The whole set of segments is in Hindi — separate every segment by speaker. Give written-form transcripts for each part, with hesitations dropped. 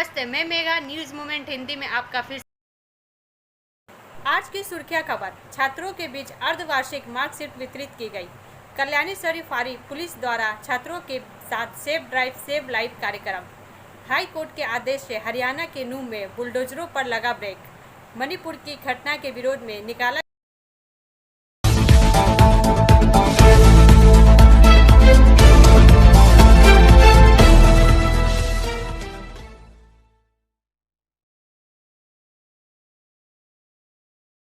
Speaker 1: नमस्ते, मैं मेघा। न्यूज़ मोमेंट हिंदी में आपका फिर आज की सुर्खियां खबर। छात्रों के बीच अर्धवार्षिक मार्कशीट वितरित की गई। कल्याणेश्वरी फारी पुलिस द्वारा छात्रों के साथ सेफ ड्राइव सेव लाइफ कार्यक्रम। हाई कोर्ट के आदेश से हरियाणा के नूह में बुलडोजरों पर लगा ब्रेक। मणिपुर की घटना के विरोध में निकाला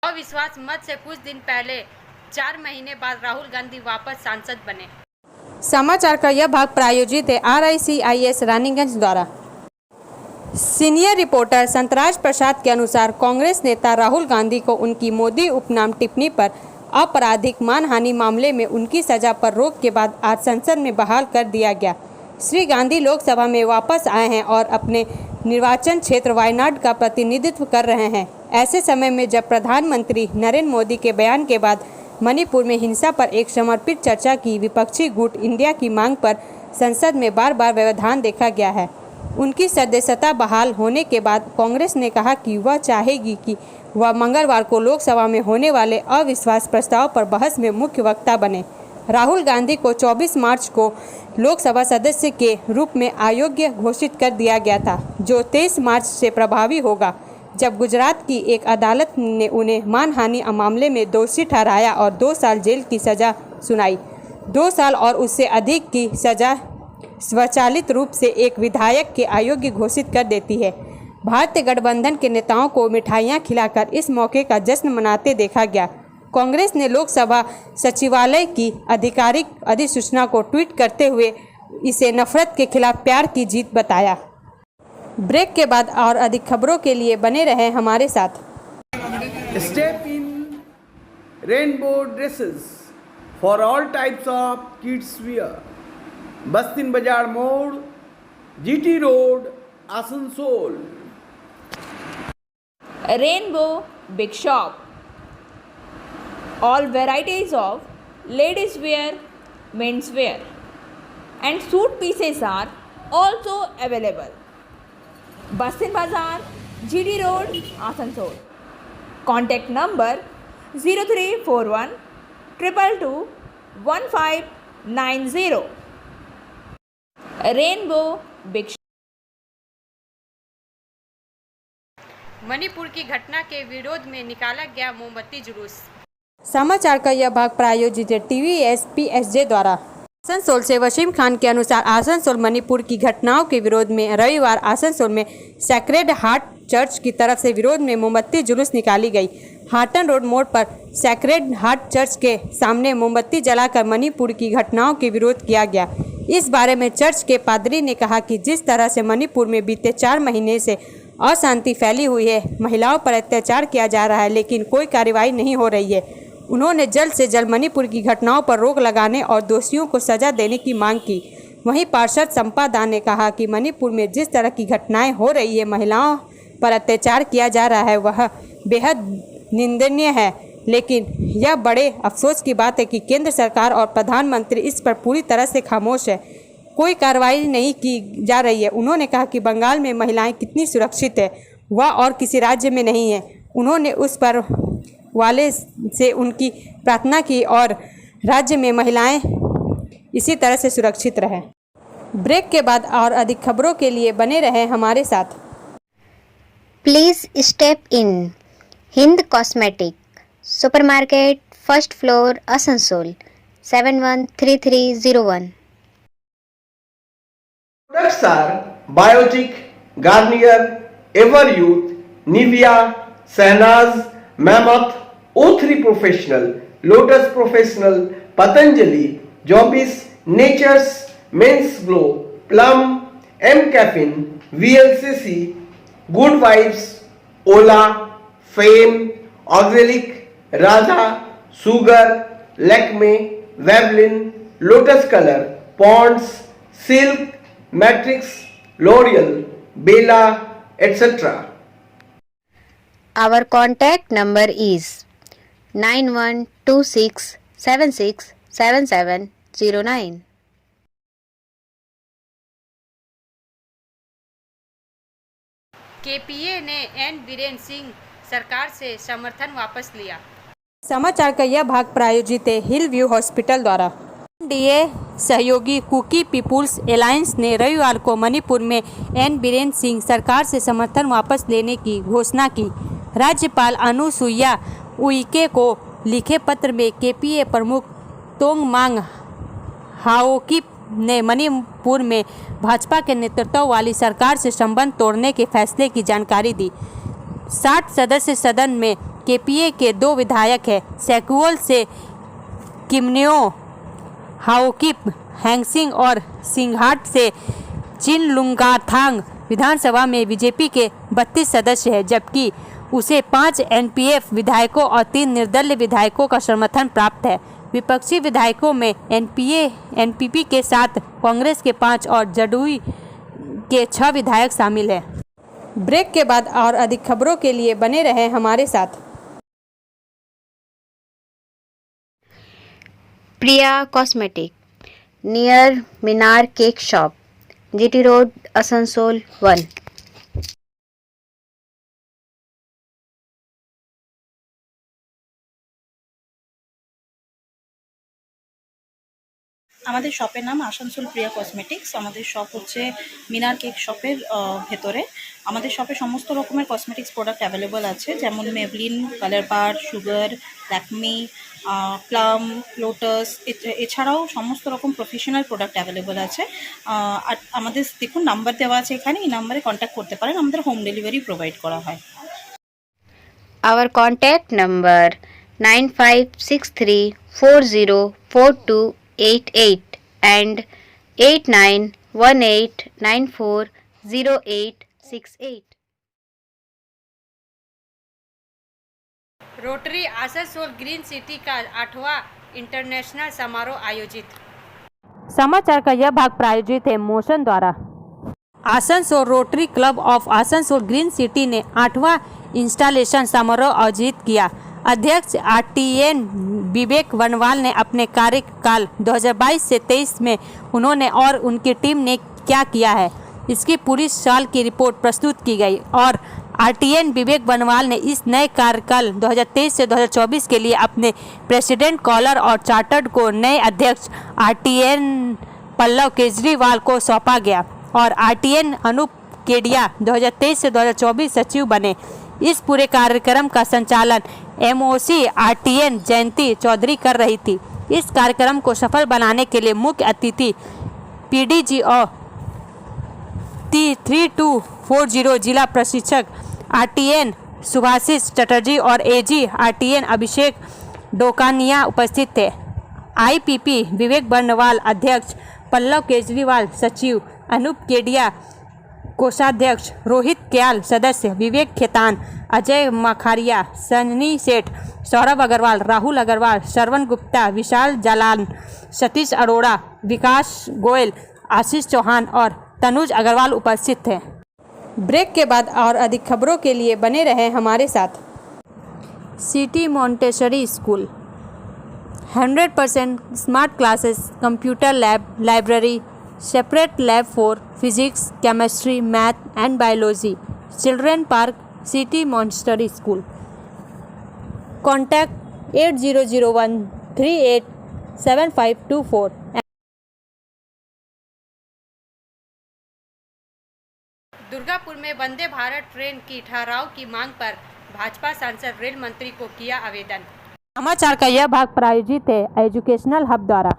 Speaker 1: अविश्वास मत से कुछ दिन पहले 4 महीने बाद राहुल गांधी वापस सांसद बने। समाचार का यह भाग प्रायोजित है RICIS रानीगंज द्वारा। सीनियर रिपोर्टर संतराज प्रसाद के अनुसार कांग्रेस नेता राहुल गांधी को उनकी मोदी उपनाम टिप्पणी पर आपराधिक मानहानि मामले में उनकी सजा पर रोक के बाद आज संसद में बहाल कर दिया गया। श्री गांधी लोकसभा में वापस आए हैं और अपने निर्वाचन क्षेत्र वायनाड का प्रतिनिधित्व कर रहे हैं। ऐसे समय में जब प्रधानमंत्री नरेंद्र मोदी के बयान के बाद मणिपुर में हिंसा पर एक समर्पित चर्चा की विपक्षी गुट इंडिया की मांग पर संसद में बार बार व्यवधान देखा गया है। उनकी सदस्यता बहाल होने के बाद कांग्रेस ने कहा कि वह चाहेगी कि वह मंगलवार को लोकसभा में होने वाले अविश्वास प्रस्ताव पर बहस में मुख्य वक्ता बने। राहुल गांधी को 24 मार्च को लोकसभा सदस्य के रूप में अयोग्य घोषित कर दिया गया था, जो 23 मार्च से प्रभावी होगा, जब गुजरात की एक अदालत ने उन्हें मानहानि मामले में दोषी ठहराया और 2 साल जेल की सज़ा सुनाई। 2 साल और उससे अधिक की सज़ा स्वचालित रूप से एक विधायक के अयोग्य घोषित कर देती है। भारतीय गठबंधन के नेताओं को मिठाइयां खिलाकर इस मौके का जश्न मनाते देखा गया। कांग्रेस ने लोकसभा सचिवालय की आधिकारिक अधिसूचना को ट्वीट करते हुए इसे नफरत के खिलाफ प्यार की जीत बताया। ब्रेक के बाद और अधिक खबरों के लिए बने रहें हमारे साथ।
Speaker 2: Step in rainbow dresses for all types of kids wear. Bastin Bazaar Mode, GT Road, Asansol.
Speaker 3: Rainbow Big Shop. All varieties of ladies wear, men's wear, and suit pieces are also available. Bastin Bazaar, GD Road, Asansol. Contact number 0341 222 1590. Rainbow Big Shop.
Speaker 1: Manipur की घटना के विरोध में निकाला गया मोमबत्ती जुलूस। समाचार का यह भाग प्रायोजित है TVS PSJ द्वारा। आसनसोल से वसीम खान के अनुसार आसनसोल मणिपुर की घटनाओं के विरोध में रविवार आसनसोल में सैक्रेड हार्ट चर्च की तरफ से विरोध में मोमबत्ती जुलूस निकाली गई। हाटन रोड मोड़ पर सैक्रेड हार्ट चर्च के सामने मोमबत्ती जलाकर मणिपुर की घटनाओं के विरोध किया गया। इस बारे में चर्च के पादरी ने कहा कि जिस तरह से मणिपुर में बीते 4 महीने से अशांति फैली हुई है, महिलाओं पर अत्याचार किया जा रहा है, लेकिन कोई कार्रवाई नहीं हो रही है। उन्होंने जल्द से जल्द मणिपुर की घटनाओं पर रोक लगाने और दोषियों को सजा देने की मांग की। वहीं पार्षद संपा दास ने कहा कि मणिपुर में जिस तरह की घटनाएं हो रही है, महिलाओं पर अत्याचार किया जा रहा है, वह बेहद निंदनीय है, लेकिन यह बड़े अफसोस की बात है कि केंद्र सरकार और प्रधानमंत्री इस पर पूरी तरह से खामोश है। कोई कार्रवाई नहीं की जा रही है। उन्होंने कहा कि बंगाल में महिलाएं कितनी सुरक्षित है, वह और किसी राज्य में नहीं है। उन्होंने उस पर वाले से उनकी प्रार्थना की और राज्य में महिलाएं इसी तरह से सुरक्षित रहें। ब्रेक के बाद और अधिक खबरों के लिए बने रहें हमारे साथ।
Speaker 4: Please step in Hind cosmetic supermarket, first floor, Asansol 713301.
Speaker 2: Products are Biotic, Garnier, Everyouth, Nivea, Sahnaz, Mammoth, O3 Professional, Lotus Professional, Patanjali, Jobis, Nature's, Men's Glow, Plum, M Caffeine, VLCC, Good Vibes, Ola, Fame, Oxalic, Radha, Sugar, Lakme, Vavlin, Lotus Color, Ponds, Silk, Matrix, L'Oreal, Bella, etc.
Speaker 4: Our contact number is 9126767709.
Speaker 1: KPA ने एन बीरेन सिंह सरकार से समर्थन वापस लिया। समाचार का यह भाग प्रायोजित है हिल व्यू हॉस्पिटल द्वारा। एनडीए सहयोगी कुकी पीपुल्स एलायंस ने रविवार को मणिपुर में एन बीरेन सिंह सरकार से समर्थन वापस लेने की घोषणा की। राज्यपाल अनुसुईया उइके को लिखे पत्र में केपीए प्रमुख तोंगमांग हाओकिप ने मणिपुर में भाजपा के नेतृत्व वाली सरकार से संबंध तोड़ने के फैसले की जानकारी दी। 60 सदस्य सदन में केपीए के 2 विधायक हैं। सेकुअल से किमन्यो हाओकिप हैंगसिंग और सिंघाट से चिनलुंगाथांग। विधानसभा में बीजेपी के 32 सदस्य हैं, जबकि उसे 5 एनपीएफ विधायकों और 3 निर्दलीय विधायकों का समर्थन प्राप्त है। विपक्षी विधायकों में एनपीपी के 7, कांग्रेस के 5 और जदयू के 6 विधायक शामिल हैं। ब्रेक के बाद और अधिक खबरों के लिए बने रहें हमारे साथ।
Speaker 4: Priya cosmetic near Minar cake shop, GT road, Asansol 1।
Speaker 5: আমাদের শপের নাম আসানসোল প্রিয়া কসমেটিক্স। আমাদের শপ হচ্ছে মিনার কেক শপের ভেতরে। আমাদের শপে সমস্ত রকমের কসমেটিক্স প্রোডাক্ট অ্যাভেলেবল আছে, যেমন মেবলিন, কালার বার, সুগার, ল্যাকমি, প্লাম, লোটাস, এছাড়াও সমস্ত রকম প্রফেশনাল প্রোডাক্ট অ্যাভেলেবল আছে। আর আমাদের দেখুন নাম্বার দেওয়া আছে এখানে, এই নাম্বারে কন্ট্যাক্ট করতে পারেন। আমাদের হোম ডেলিভারি প্রোভাইড করা হয়।
Speaker 4: Our contact number 9563404288 and 8918940868।
Speaker 1: Rotary Asansol green city का 8वां इंटरनेशनल समारोह आयोजित। समाचार का यह भाग प्रायोजित है मोशन द्वारा। Asansol rotary club of Asansol green city ने 8वां इंस्टॉलेशन समारोह आयोजित किया। अध्यक्ष आरटीएन विवेक वनवाल ने अपने कार्यकाल 2022 से 23 में उन्होंने और उनकी टीम ने क्या किया है, इसकी पूरी साल की रिपोर्ट प्रस्तुत की गई और आरटीएन विवेक वनवाल ने इस नए कार्यकाल 2023 से 2024 के लिए अपने प्रेसिडेंट कॉलर और चार्टर्ड को नए अध्यक्ष आरटीएन पल्लव केजरीवाल को सौंपा गया और आरटीएन अनूप केडिया 2023 से 2024 सचिव बने। इस पूरे कार्यक्रम का संचालन एमओसी आरटीएन जयंती चौधरी कर रही थी। इस कार्यक्रम को सफल बनाने के लिए मुख्य अतिथि पीडीजी और 3240 जिला प्रशिक्षक आरटीएन सुभाषिष चटर्जी और एजी आरटीएन अभिषेक डोकानिया उपस्थित थे। आईपीपी विवेक वर्णवाल अध्यक्ष, पल्लव केजरीवाल सचिव, अनूप केडिया कोषाध्यक्ष, रोहित क्याल सदस्य, विवेक खेतान, अजय मखारिया, सन्नी सेठ, सौरभ अग्रवाल, राहुल अग्रवाल, श्रवण गुप्ता, विशाल जालान, सतीश अरोड़ा, विकास गोयल, आशीष चौहान और तनुज अग्रवाल उपस्थित थे। ब्रेक के बाद और अधिक खबरों के लिए बने रहें हमारे साथ। City Montessori school 100% smart classes, computer lab, library, separate lab for physics, chemistry, math and biology, children park, city Montessori school. Contact 8001387524। Durgapur में वंदे भारत ट्रेन की ठहराव की मांग पर भाजपा सांसद रेल मंत्री को किया आवेदन। समाचार का यह भाग प्रायोजित है एजुकेशनल हब द्वारा।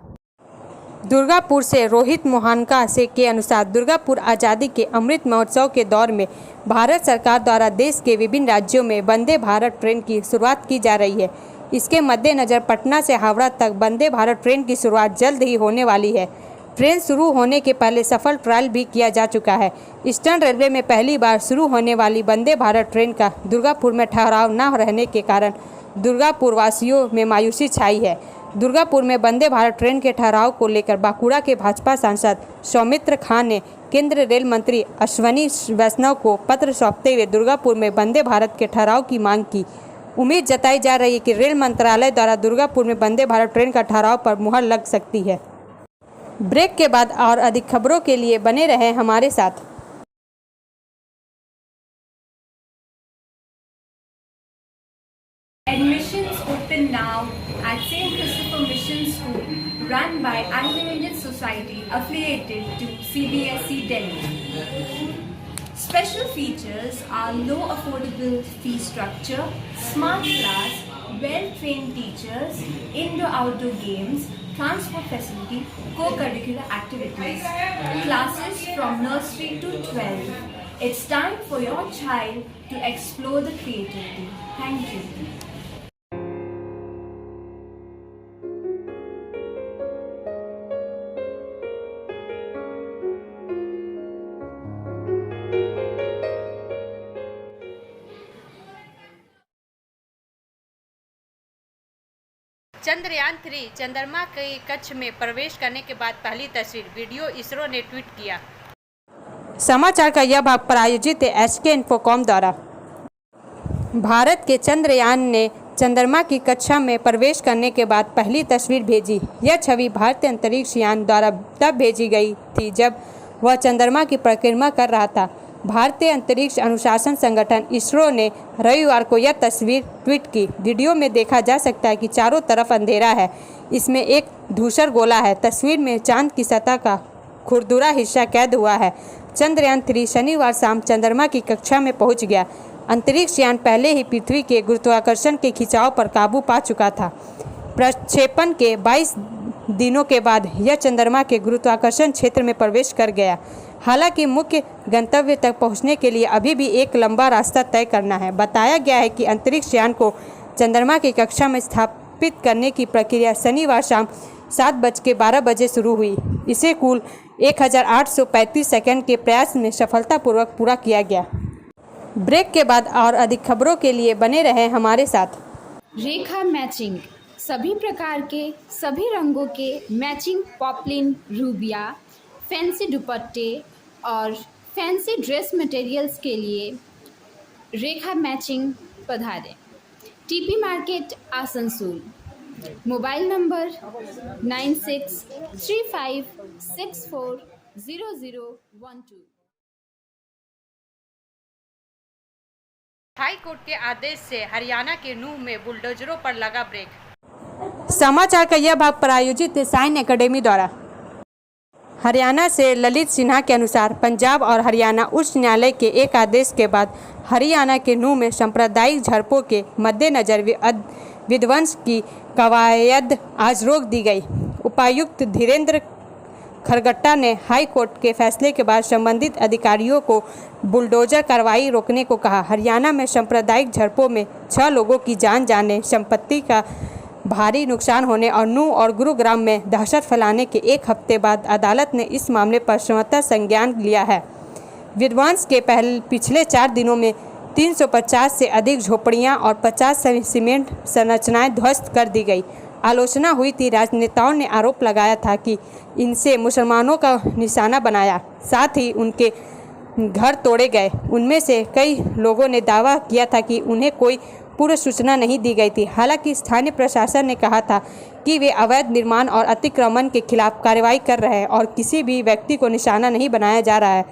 Speaker 1: दुर्गापुर से रोहित मोहनका से के अनुसार दुर्गापुर आज़ादी के अमृत महोत्सव के दौर में भारत सरकार द्वारा देश के विभिन्न राज्यों में वंदे भारत ट्रेन की शुरुआत की जा रही है। इसके मद्देनज़र पटना से हावड़ा तक वंदे भारत ट्रेन की शुरुआत जल्द ही होने वाली है। ट्रेन शुरू होने के पहले सफल ट्रायल भी किया जा चुका है। ईस्टर्न रेलवे में पहली बार शुरू होने वाली वंदे भारत ट्रेन का दुर्गापुर में ठहराव न रहने के कारण दुर्गापुर वासियों में मायूसी छाई है। दुर्गापुर में वंदे भारत ट्रेन के ठहराव को लेकर बांकुड़ा के भाजपा सांसद सौमित्र खान ने केंद्रीय रेल मंत्री अश्विनी वैष्णव को पत्र सौंपते हुए दुर्गापुर में वंदे भारत के ठहराव की मांग की। उम्मीद जताई जा रही है कि रेल मंत्रालय द्वारा दुर्गापुर में वंदे भारत ट्रेन का ठहराव पर मुहर लग सकती है। ब्रेक के बाद और अधिक खबरों के लिए बने रहें हमारे साथ।
Speaker 6: student now at St. Christopher Mission School, run by Anglo-Indian Society affiliated to CBSE Delhi. Special features are low affordable fee structure, smart class, well-trained teachers, indoor-outdoor games, transport facility, co-curricular activities, classes from nursery to 12. It's time for your child to explore the creativity. Thank you.
Speaker 1: Chandrayaan 3 चंद्रमा के कक्ष में प्रवेश करने के बाद पहली तस्वीर वीडियो इसरो ने ट्वीट किया। समाचार का यह भाग प्रायोजित है एसके इन्फोकॉम द्वारा। भारत के चंद्रयान ने चंद्रमा की कक्षा में प्रवेश करने के बाद पहली तस्वीर भेजी। यह छवि भारतीय अंतरिक्ष यान द्वारा तब भेजी गई थी जब वह चंद्रमा की परिक्रमा कर रहा था। भारतीय अंतरिक्ष अनुशासन संगठन इसरो ने रविवार को यह तस्वीर ट्वीट की। वीडियो में देखा जा सकता है कि चारों तरफ अंधेरा है, इसमें एक धूसर गोला है। तस्वीर में चांद की सतह का खुरदुरा हिस्सा कैद हुआ है। चंद्रयान 3 शनिवार शाम चंद्रमा की कक्षा में पहुंच गया। अंतरिक्ष यान पहले ही पृथ्वी के गुरुत्वाकर्षण के खिंचाव पर काबू पा चुका था। प्रक्षेपण के 22 दिनों के बाद यह चंद्रमा के गुरुत्वाकर्षण क्षेत्र में प्रवेश कर गया। हालांकि मुख्य गंतव्य तक पहुंचने के लिए अभी भी एक लंबा रास्ता तय करना है। बताया गया है कि अंतरिक्ष यान को चंद्रमा की कक्षा में स्थापित करने की प्रक्रिया शनिवार शाम 7:12 शुरू हुई। इसे कुल 1835 सेकंड के प्रयास में सफलतापूर्वक पूरा किया गया। ब्रेक के बाद और अधिक खबरों के लिए बने रहें हमारे साथ।
Speaker 7: रेखा मैचिंग, सभी प्रकार के सभी रंगों के मैचिंग पॉपलिन, रूबिया, फैंसी दुपट्टे और फैंसी ड्रेस मटेरियल्स के लिए रेखा मैचिंग पधारें। TP market Asansol. Mobile number 9635640012।
Speaker 1: High court के आदेश से हरियाणा के नूह में बुलडोजरों पर लगा ब्रेक।
Speaker 8: समाचार का यह भाग प्रायोजित है साइन एकेडमी द्वारा। हरियाणा से ललित सिन्हा के अनुसार पंजाब और हरियाणा उच्च न्यायालय के एक आदेश के बाद हरियाणा के नूह में सांप्रदायिक झड़पों के मद्देनजर विध्वंस की कवायद आज रोक दी गई। उपायुक्त धीरेन्द्र खरगट्टा ने हाई कोर्ट के फैसले के बाद संबंधित अधिकारियों को बुलडोजर कार्रवाई रोकने को कहा। हरियाणा में सांप्रदायिक झड़पों में 6 लोगों की जान जाने, संपत्ति का भारी नुकसान होने और नूह और गुरुग्राम में दहशत फैलाने के एक हफ्ते बाद अदालत ने इस मामले पर स्वतः संज्ञान लिया है। विध्वंस के पिछले 4 दिनों में 350 से अधिक झोपड़ियां और 50 सीमेंट संरचनाएं ध्वस्त कर दी गई। आलोचना हुई थी। राजनेताओं ने आरोप लगाया था कि इनसे मुसलमानों का निशाना बनाया, साथ ही उनके घर तोड़े गए। उनमें से कई लोगों ने दावा किया था कि उन्हें कोई पूर्व सूचना नहीं दी गई थी। हालांकि स्थानीय प्रशासन ने कहा था कि वे अवैध निर्माण और अतिक्रमण के खिलाफ कार्रवाई कर रहे हैं और किसी भी व्यक्ति को निशाना नहीं बनाया जा रहा है।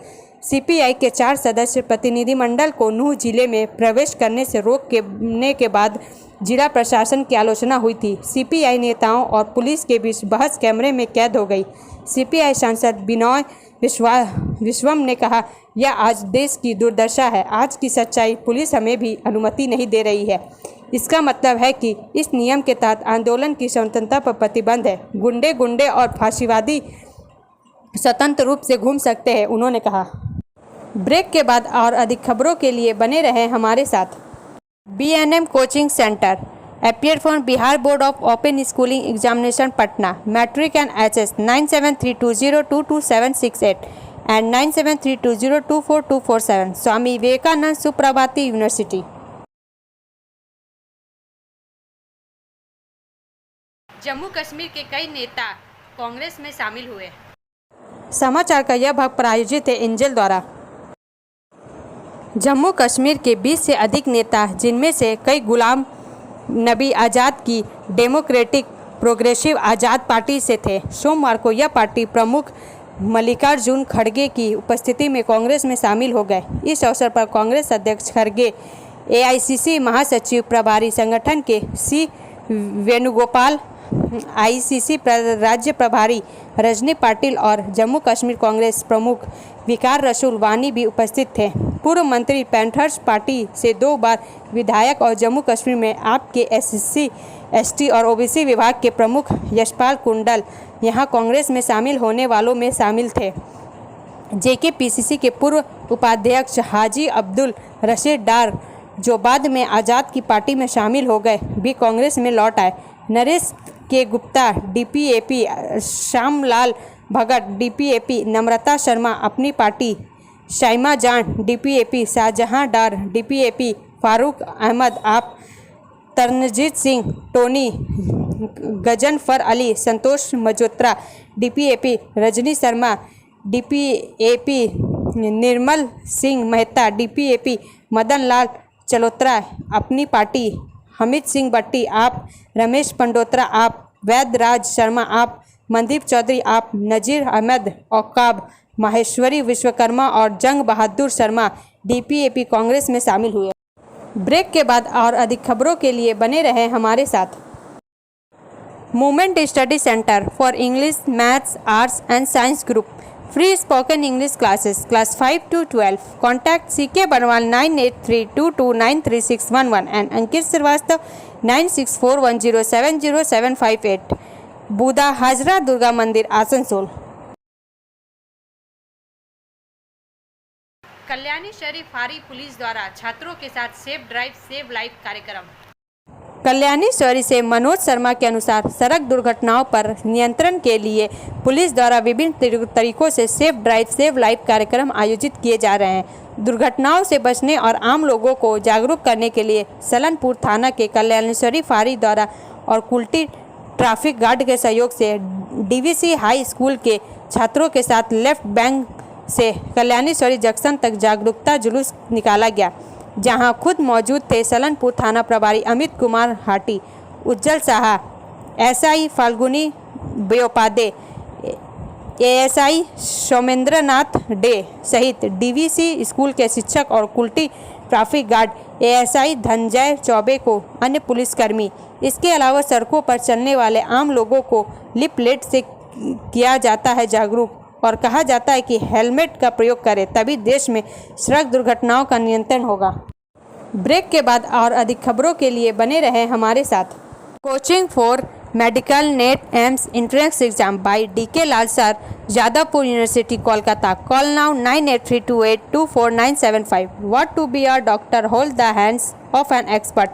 Speaker 8: सीपीआई के 4 सदस्य प्रतिनिधिमंडल को नूह जिले में प्रवेश करने से रोकने के बाद जिला प्रशासन की आलोचना हुई थी। सीपीआई नेताओं और पुलिस के बीच बहस कैमरे में कैद हो गई। सीपीआई सांसद बिनोय विश्वम ने कहा, यह आज देश की दुर्दशा है। आज की सच्चाई पुलिस हमें भी अनुमति नहीं दे रही है। इसका मतलब है कि इस नियम के तहत आंदोलन की स्वतंत्रता पर प्रतिबंध है। गुंडे और फांसीवादी स्वतंत्र रूप से घूम सकते हैं, उन्होंने कहा। ब्रेक के बाद और अधिक खबरों के लिए बने रहें हमारे साथ। BNM coaching centre appeared for Bihar Board of Open Schooling Examination Patna, Matric and HS 9732022768 and 9732024247, Swami Vivekananda Subharti university.
Speaker 1: Jammu Kashmir के कई नेता कांग्रेस में शामिल हुए।
Speaker 8: समाचार का यह भाग प्रायोजित है एंजल द्वारा। जम्मू कश्मीर के 20 से अधिक नेता, जिनमें से कई गुलाम नबी आज़ाद की डेमोक्रेटिक प्रोग्रेसिव आज़ाद पार्टी से थे, सोमवार को यह पार्टी प्रमुख मल्लिकार्जुन खड़गे की उपस्थिति में कांग्रेस में शामिल हो गए। इस अवसर पर कांग्रेस अध्यक्ष खड़गे, AICC महासचिव प्रभारी, संगठन के वेणुगोपाल, आईसीसी राज्य प्रभारी रजनी पाटिल और जम्मू कश्मीर कांग्रेस प्रमुख विकार रसूल वानी भी उपस्थित थे। पूर्व मंत्री पैंथर्स पार्टी से 2 बार विधायक और जम्मू कश्मीर में आपके SC, ST और OBC विभाग के प्रमुख यशपाल कुंडल यहां कांग्रेस में शामिल होने वालों में शामिल थे। JKPCC के पूर्व उपाध्यक्ष हाजी अब्दुल रशीद डार, जो बाद में आज़ाद की पार्टी में शामिल हो गए, भी कांग्रेस में लौट आए। नरेश के गुप्ता DPAP, श्यामलाल भगत DPAP, नम्रता शर्मा अपनी पार्टी, शाइमा जान DPAP, शाहजहां डार DPAP, फारूक अहमद आप, तरनजीत सिंह टोनी, गजनफर अली, संतोष Majotra DPAP, Rajni Sharma DPAP, Nirmal Singh Mehta DPAP, Madan Lal Chalotra अपनी पार्टी, हमीद सिंह भट्टी आप, रमेश पंडोत्रा आप, वैद्यराज शर्मा आप, मनदीप चौधरी आप, नजीर अहमद औकाब, माहेश्वरी विश्वकर्मा और जंग बहादुर शर्मा DPAP कांग्रेस में शामिल हुए। ब्रेक के बाद और अधिक खबरों के लिए बने रहें हमारे साथ। Movement study centre for English, maths, arts and science group, free spoken English classes, class 5 to 12. Contact CK Barwal 9832293611 and Ankit Srivastava 9641070758. बूदा हाजरा दुर्गा मंदिर, आसनसोल।
Speaker 1: कल्याणी शरीफ हारी पुलिस द्वारा छात्रों के साथ सेफ ड्राइव सेव लाइफ कार्यक्रम।
Speaker 8: कल्याणी शहरी से मनोज शर्मा के अनुसार सड़क दुर्घटनाओं पर नियंत्रण के लिए पुलिस द्वारा विभिन्न तरीकों से सेफ ड्राइव सेव लाइफ कार्यक्रम आयोजित किए जा रहे हैं। दुर्घटनाओं से बचने और आम लोगों को जागरूक करने के लिए सलनपुर थाना के कल्याणी शरीफ हारी द्वारा और कुल्टी ट्रैफिक गार्ड के सहयोग से DVC हाई स्कूल के छात्रों के साथ लेफ्ट बैंक से कल्याणी शहरी जंक्शन तक जागरूकता जुलूस निकाला गया, जहां खुद मौजूद थे सलनपुर थाना प्रभारी अमित कुमार हाटी, उज्जवल साहा, SI फाल्गुनी बेयोपादे, ASI सौमेंद्रनाथ डे सहित DVC स्कूल के शिक्षक और Kulti traffic guard ASI Dhananjay Choubey को अन्य पुलिसकर्मी। इसके अलावा सड़कों पर चलने वाले आम लोगों को लिपलेट से किया जाता है जागरूक और कहा जाता है कि हेलमेट का प्रयोग करें, तभी देश में सड़क दुर्घटनाओं का नियंत्रण होगा। ब्रेक के बाद और अधिक खबरों के लिए बने रहें हमारे साथ। Coaching for medical NET AIIMS entrance exam by DK Lal sir, Jadavpur university, Kolkata. Call now 9832824975। What to be a doctor, hold the hands of an expert.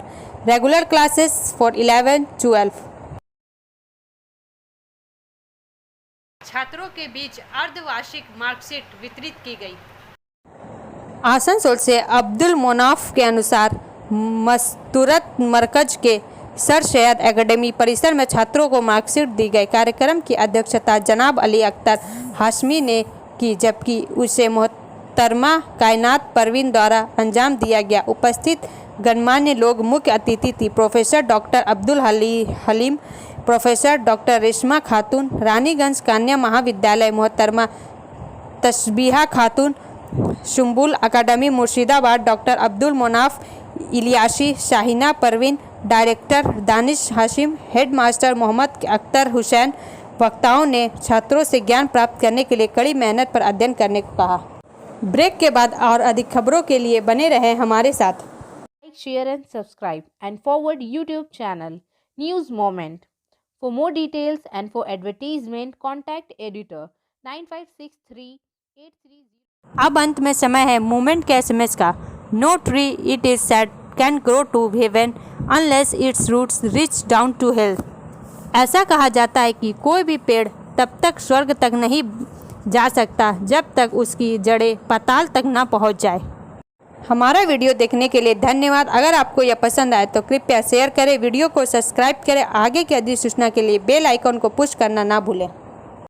Speaker 8: Regular classes for 11-12।
Speaker 1: छात्रों के बीच अर्धवार्षिक मार्कशीट वितरित की गई।
Speaker 8: आसनसोल से अब्दुल मोनाफ के अनुसार मस्तूरत मरकज के सर सैयद एकेडमी परिसर में छात्रों को मार्कशीट दी गई। कार्यक्रम की अध्यक्षता जनाब अली अख्तर हाशमी ने की, जबकि उसे मोहतरमा कायनात परवीन द्वारा अंजाम दिया गया। उपस्थित गणमान्य लोग मुख्य अतिथि थी professor doctor Abdul Halim, professor doctor Reshma Khatoon, Raniganj Kanya Mahavidyalaya मोहतरमा Tasbiha Khatoon, Shumbul Academy Murshidabad doctor Abdul Monaf Iliyasi, Shahina Parveen, director Danish Hashim, head master Mohammad Akhtar Hussain. वक्ताओं ने छात्रों से ज्ञान प्राप्त करने के लिए कड़ी मेहनत पर अध्ययन करने को कहा। ब्रेक के बाद और अधिक खबरों के लिए बने रहें हमारे साथ।
Speaker 3: Like, share and subscribe and forward YouTube channel News Moment. For more details and for advertisement, contact editor 956383.
Speaker 8: अब अंत में समय है मूवमेंट के SMS का। No tree it is said can grow to heaven unless its roots reach down to hell. ऐसा कहा जाता है कि कोई भी पेड़ तब तक स्वर्ग तक नहीं जा सकता जब तक उसकी जड़ें पाताल तक ना पहुंच जाए। हमारा वीडियो देखने के लिए धन्यवाद। अगर आपको यह पसंद आए तो कृपया शेयर करें, वीडियो को सब्सक्राइब करें। आगे की अधिक सूचना के लिए बेल आइकन को पुश करना ना भूलें।